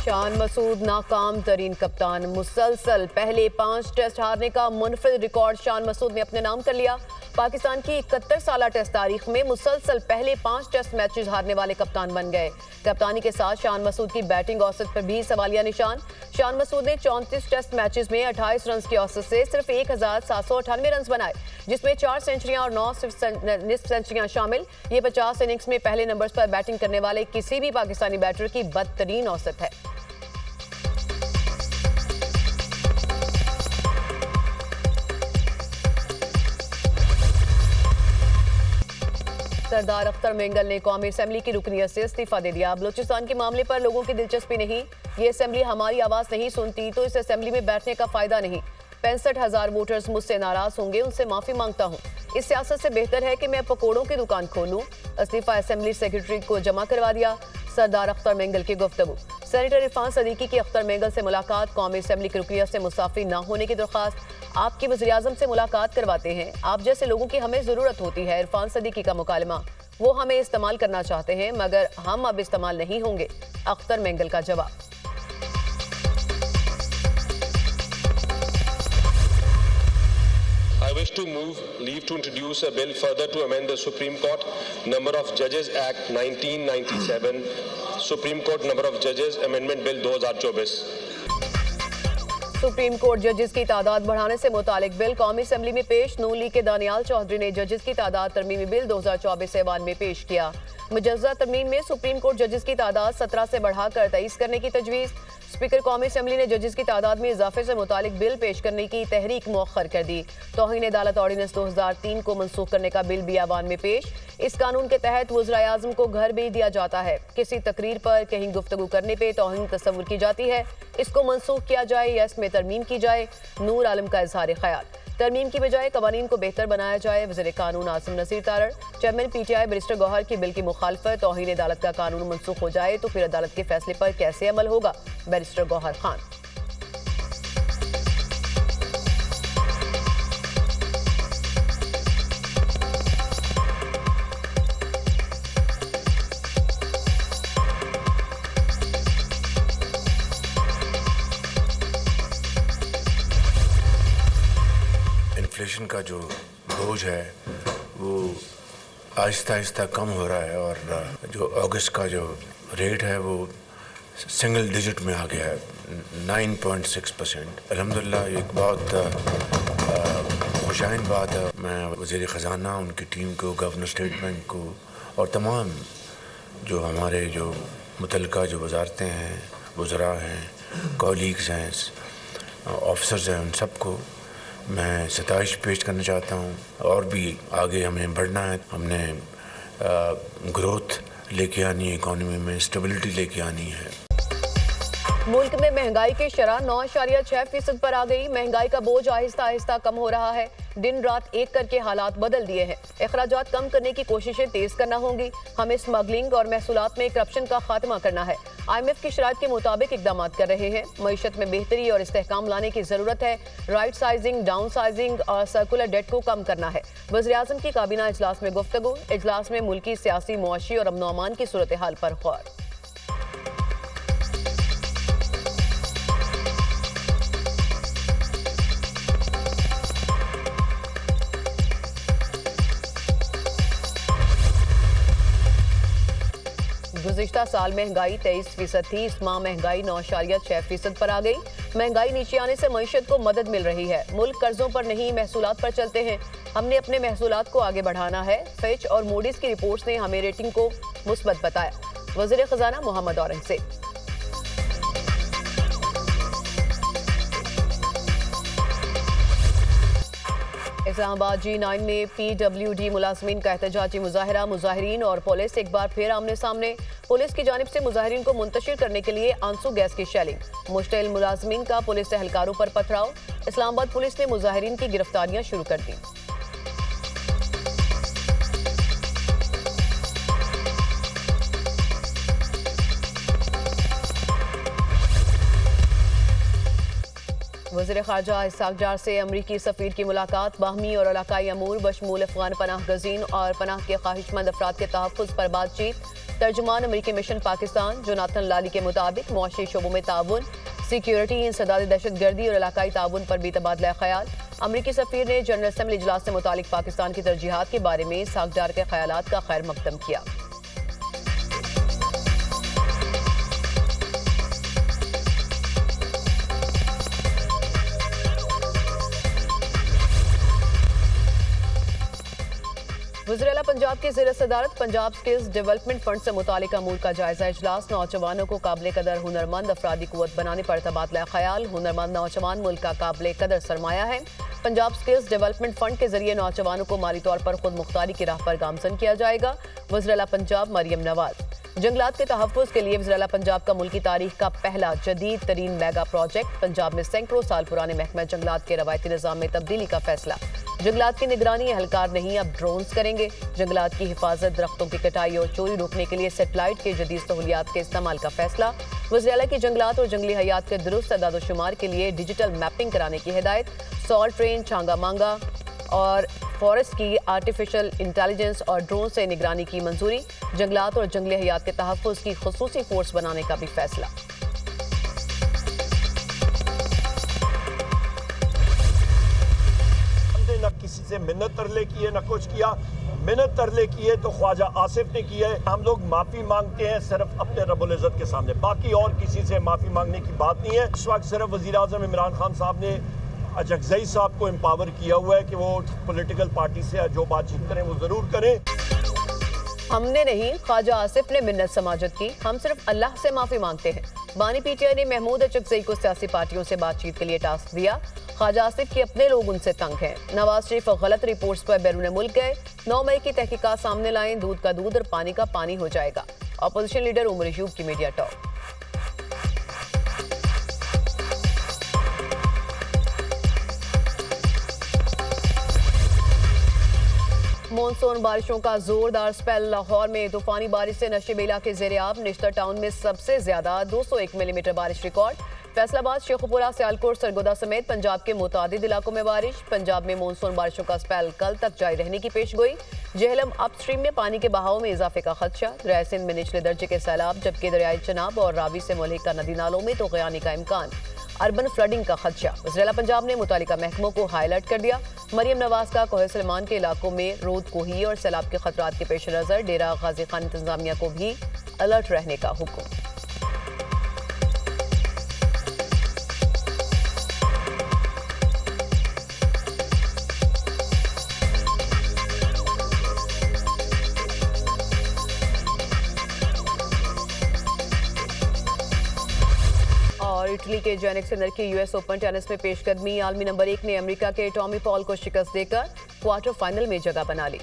शान मसूद नाकाम तरीन कप्तान, मुसलसल पहले 5 टेस्ट हारने का मुनफरिद रिकॉर्ड शान मसूद ने अपने नाम कर लिया। पाकिस्तान की 71 साला टेस्ट तारीख में मुसलसल पहले 5 टेस्ट मैचेस हारने वाले कप्तान बन गए। कप्तानी के साथ शान मसूद की बैटिंग औसत पर भी सवालिया निशान। शान मसूद ने 34 टेस्ट मैचेस में 28 रन की औसत से सिर्फ 1798 रन बनाए, जिसमें 4 सेंचुरियां और 9 निस्फ सेंचुरियां शामिल। ये 50 इनिंग्स में पहले नंबर्स पर बैटिंग करने वाले किसी भी पाकिस्तानी बैटर की बदतरीन औसत है। सरदार अख्तर मेंगल ने कौमी असेंबली की रुकनियत से इस्तीफा दे दिया। बलूचिस्तान के मामले पर लोगों की दिलचस्पी नहीं, ये असेंबली हमारी आवाज नहीं सुनती तो इस असेंबली में बैठने का फायदा नहीं। 65,000 वोटर्स मुझसे नाराज होंगे, उनसे माफी मांगता हूँ। इस सियासत से बेहतर है कि मैं पकौड़ों की दुकान खोलूं। इस्तीफा असेंबली सेक्रेटरी को जमा करवा दिया। सरदार अख्तर मेंगल की गुफ्तगू। सेनेटर इरफान सदीकी की अख्तर मेंगल से मुलाकात, कौमी असेंबली की रुकनियत से मुसाफी न होने की दरख्वास्त। आपकी वज़ीर-ए-आज़म से मुलाकात करवाते हैं, आप जैसे लोगों की हमें ज़रूरत होती है। इरफान सदीकी का मुकालमा, वो हमें इस्तेमाल करना चाहते हैं मगर हम अब इस्तेमाल नहीं होंगे। अख्तर मेंगल का जवाब। I wish to move leave to introduce a bill further to amend the Supreme Court Number of Judges Act 1997, Supreme Court Number of Judges Amendment Bill 2024। Supreme court जजेस की तादाद बढ़ाने से मुतालिक बिल कौमी असेंबली में पेश। नून लीग के दानियाल चौधरी ने जजेस की तादाद तरमीमी बिल 2024 ऐवान में पेश किया। मुजज़्ज़ा तरमीम में सुप्रीम कोर्ट जजेस की तादाद 17 से बढ़ाकर 23 करने की तजवीज़। स्पीकर कौमी असेंबली ने जजेस की तादाद में इजाफे से मुतालिक बिल पेश करने की तहरीक मौखर कर दी। तौहीन अदालत ऑर्डिनेंस 2003 को मनसूख करने का बिल भी ऐवान में पेश। इस कानून के तहत वज़ीर-ए-आज़म को घर भेज दिया जाता है। किसी तकरीर पर कहीं गुफ्तगू करने पर तौहीन तस्वुर की जाती है, इसको मनसूख किया जाए या इसमें तरमीम की जाए। नूर आलम का इजहार ख्याल, तरमीम की बजाय कवानीन को बेहतर बनाया जाए। वज़ीर कानून Asim Nasir Tarar. Chairman PTI barrister Gohar की बिल की मुखालफत, तौहीन अदालत का कानून मनसूख हो जाए तो फिर अदालत के फैसले पर कैसे अमल होगा। बैरिस्टर गौहर खान। इन्फ्लेशन का जो बोझ है वो आहिस्ता आहिस्ता कम हो रहा है और जो अगस्त का जो रेट है वो सिंगल डिजिट में आ गया है, 9.6%। अल्हम्दुलिल्लाह एक बहुत खुशाइन बात है। मैं वज़ीर ख़जाना, उनकी टीम को, गवर्नर स्टेट बैंक को और तमाम जो हमारे जो मुतल्लिका जो वजारतें हैं, वज़रा हैं, कॉलीग्स हैं, ऑफिसर्स हैं, उन सबको मैं सताइश पेश करना चाहता हूँ। और भी आगे हमें बढ़ना है, हमने ग्रोथ लेके आनी है, इकॉनमी में स्टेबिलिटी लेके आनी है। मुल्क में महंगाई की शरह 9.6% पर आ गई। महंगाई का बोझ आहिस्ता आहिस्ता कम हो रहा है। दिन रात एक करके हालात बदल दिए हैं। अखराजात कम करने की कोशिशें तेज करना होंगी। हमें स्मगलिंग और महसूलात में करप्शन का खात्मा करना है। IMF की शराइत के मुताबिक इकदाम कर रहे हैं। मईशत में बेहतरी और इस्तेहकाम लाने की जरूरत है। राइट साइजिंग, डाउन साइजिंग और सर्कुलर डेट को कम करना है। वज़ीर-ए-आज़म की काबीना इजलास में गुफ्तगू। इजलास में मुल्की सियासी, मुआशी और अमन अमान की सूरत हाल पर गौर। गुज़िश्ता साल महंगाई 23% थी। इस माह महंगाई 9.6% पर आ गई। महंगाई नीचे आने से मईशत को मदद मिल रही है। मुल्क कर्जों पर नहीं, महसूलात पर चलते हैं। हमने अपने महसूलात को आगे बढ़ाना है। फिच और मूडीज की रिपोर्ट्स ने हमें रेटिंग को मुस्बत बताया। वज़ीर ख़जाना मोहम्मद औरंगज़ेब। इस्लामाबाद G9 में PWD मुलाजमीन का एहतजाजी मुजाहरा। मुजाहिरीन और पुलिस एक बार फिर आमने सामने। पुलिस की जानिब से मुजाहिरीन को मुंतशिर करने के लिए आंसू गैस की शेलिंग। मुश्तिल मुलाजमीन का पुलिस एहलकारों पर पथराव। इस्लामाबाद पुलिस ने मुजाहिरीन की गिरफ्तारियां शुरू कर दी। वज़ीर ख़ारजा इसहाक़ डार से अमरीकी सफ़ीर की मुलाकात। बाहमी और इलाकाई अमूर बशमूल अफ़गान पनाह गज़ीन और पनाह के ख्वाहिशमंद अफराद के तहफ़्फ़ुज़ पर बातचीत। तर्जुमान अमरीकी मिशन पाकिस्तान जोनाथन लाली के मुताबिक मुआशी शोबों में ताउन, सिक्योरिटी, इंसदाद दहशतगर्दी और इलाकाई ताउन पर भी तबादला ख्याल। अमरीकी सफ़ीर ने जनरल असम्बली इजलास से मुतालिक पाकिस्तान की तरजीहात के बारे में इसहाक़ डार के ख्यालात का खैर मकदम किया। वज़ीर आला पंजाब के ज़ेर सदारत पंजाब स्किल्स डेवलपमेंट फंड से मुतालिक अमूर का जायजा इजलास। नौजवानों को काबिल कदर हुनरमंद अफरादी कुव्वत बनाने पर तबादला ख्याल। हुनरमंद नौजवान मुल्क का काबिल कदर सरमाया है। पंजाब स्किल्स डेवलपमेंट फंड के जरिए नौजवानों को माली तौर पर खुद मुख्तारी की राह पर गामजन किया जाएगा। वज़ीर आला पंजाब मरियम नवाज। जंगलात के तहफ़्फ़ुज़ के लिए वज़ीर आला पंजाब का मुल्की तारीख का पहला जदीद तरीन मेगा प्रोजेक्ट। पंजाब में सैकड़ों साल पुराने महकमा जंगलात के रवायती निज़ाम में तब्दीली का फैसला। जंगलात की निगरानी एहलकार नहीं, अब ड्रोन्स करेंगे। जंगलात की हिफाजत, दरख्तों की कटाई और चोरी रोकने के लिए सेटेलाइट के जदीद सहूलियात के इस्तेमाल का फैसला। वज़ीर आला की जंगलात और जंगली हयात के दुरुस्त अदाद-ओ-शुमार के लिए डिजिटल मैपिंग कराने की हिदायत। सॉल्ट ट्रेन, छांगा मांगा और फॉरेस्ट की आर्टिफिशियल इंटेलिजेंस और ड्रोन से निगरानी की मंजूरी। जंगलात और जंगली हयात के तहफ़्फ़ुज़ की खुसूसी फोर्स बनाने का भी फैसला। न किसी से मिन्नत तरले की है, न कुछ किया। मिन्नत तरले की है तो ख्वाजा आसिफ ने की है। हम लोग माफी मांगते हैं सिर्फ अपने रब्बुल इज़्ज़त के सामने, बाकी और किसी से माफी मांगने की बात नहीं है। इस वक्त सिर्फ वज़ीर आज़म इमरान खान साहब ने अजगज़ई साहब को एम्पावर किया हुआ है कि वो पॉलिटिकल पार्टी से जो बातचीत करें वो जरूर करें। हमने नहीं, ख्वाजा आसिफ ने मिन्नत समाजत की। हम सिर्फ अल्लाह से माफी मांगते हैं। बानी पीटीआई ने महमूद अचकज़ई को सियासी पार्टियों से बातचीत के लिए टास्क दिया। ख्वाजा आसिफ के अपने लोग उनसे तंग हैं। नवाज शरीफ गलत रिपोर्ट्स पर बैरून मुल्क गए। 9 मई की तहकीकात सामने लाएं, दूध का दूध और पानी का पानी हो जाएगा। अपोजिशन लीडर उमर अयूब की मीडिया टॉक। मॉनसून बारिशों का जोरदार स्पेल। लाहौर में तूफानी बारिश से नशे बेला के ज़ेर-ए-आब। निश्तर टाउन में सबसे ज्यादा 201 मिलीमीटर बारिश रिकॉर्ड। फैसलाबाद, शेखुपुरा, सियालकोट, सरगोदा समेत पंजाब के मुतादिद इलाकों में बारिश। पंजाब में मॉनसून बारिशों का स्पेल कल तक जारी रहने की पेशगोई। जेहलम अपस्ट्रीम में पानी के बहाव में इजाफे का खदशा। दरियाए सिंध में निचले दर्जे के सैलाब, जबकि दरियाए चनाब और रावी से मुल्हिका नदी नालों में तोग़यानी का इम्कान। अर्बन फ्लडिंग का खदशा। वज़ीर आला पंजाब ने मुतालिका महकमों को हाई अलर्ट कर दिया। मरियम नवाज का कोहे सलमान के इलाकों में रोद कोही और सैलाब के खतरात के पेश नज़र डेरा गाजी खान इंतजामिया को भी अलर्ट रहने का हुक्म। और इटली के जेनिक सिनर की यूएस ओपन टेनिस में पेशकदमी। आलमी नंबर 1 ने अमेरिका के टॉमी पॉल को शिकस्त देकर क्वार्टर फाइनल में जगह बना ली।